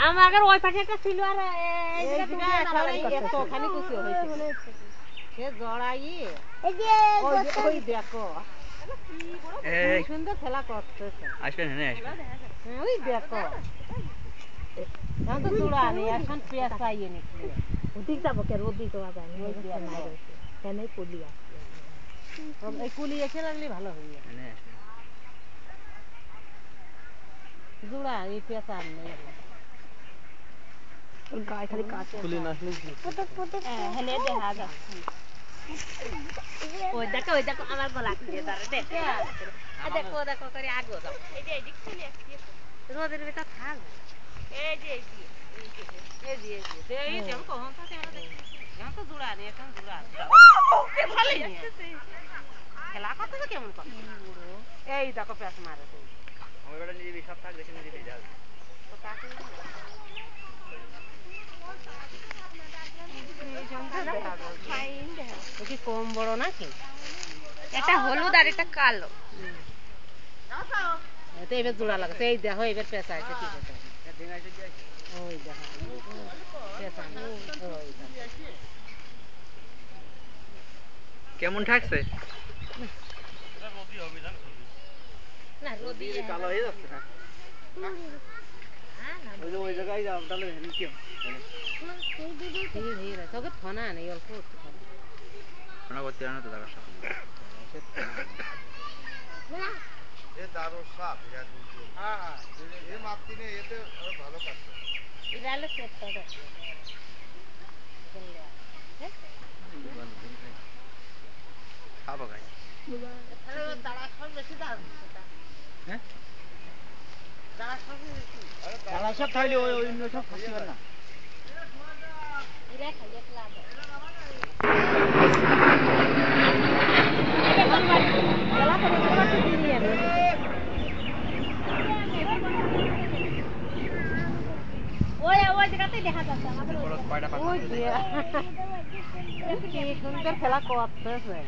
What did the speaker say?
আমার ওই পাশে একটা ছিল আর ওখানে কিছু হয়েছে সে জড়াই ওই দেখো সুন্দর খেলা করতেছে আসবেন ওই দেখো এখন তো জোড়া নেই এখন পেঁয়াজ পাইয়ে নিচ্ছি ওদিক যাবো কে রোদ দিতে যায় না কেন কুলি আসছে এই কুলি এসে লাগলে ভালো হয়ে জোড়া এই পেঁয়াজ আর নেই ওর গায়ে খালি কাজ কুলি না আসলে হেলে দেখা যাচ্ছে ওই দেখো আমার গলা খুলে ধরে দেখো দেখো করে আগে যাও এই যে এদিক চলে আসছে রোদের ভিতর থাক এই যে এই যেমন কখন থাকে আমরা দেখি এখন তো জোড়া নেই এখন জোড়া ভালো খেলা করতে কেমন করে এই দেখো পেঁয়াজ মারে আমার বেটা নিবি সব থাক দেখে নিবি যাও তো তাকে কি কম বড় নাকি এটা হলুদ আর এটা কালো এটা এবার জোড়া লাগছে এই দেখো এবার পেঁচা আছে ঠিক আছে ওই দেখো পেঁচা কেমন ঠাকছে না রোদি কালো হয়ে যাচ্ছে না ওই জায়গায় যাও তাহলে কি তোকে ফোনা নেই অল্প ফোনা করতে জানো তো দাদার সাথে এ দারুণ সাপ হ্যাঁ এ মাপতি নেই এতে ভালো কাটছে ইরালে সেটটা দেখো খাবো গাই তাহলে দাঁড়া সব বেশি দাম হ্যাঁ দাঁড়া সব বেশি দাদা সব খাইলে ওই অন্য সব খাইতে পারে না ইরা খাইয়ে লাভ ওই জায়গাতেই দেখা যাচ্ছে আমাদের ওই সুন্দর খেলা করতেছে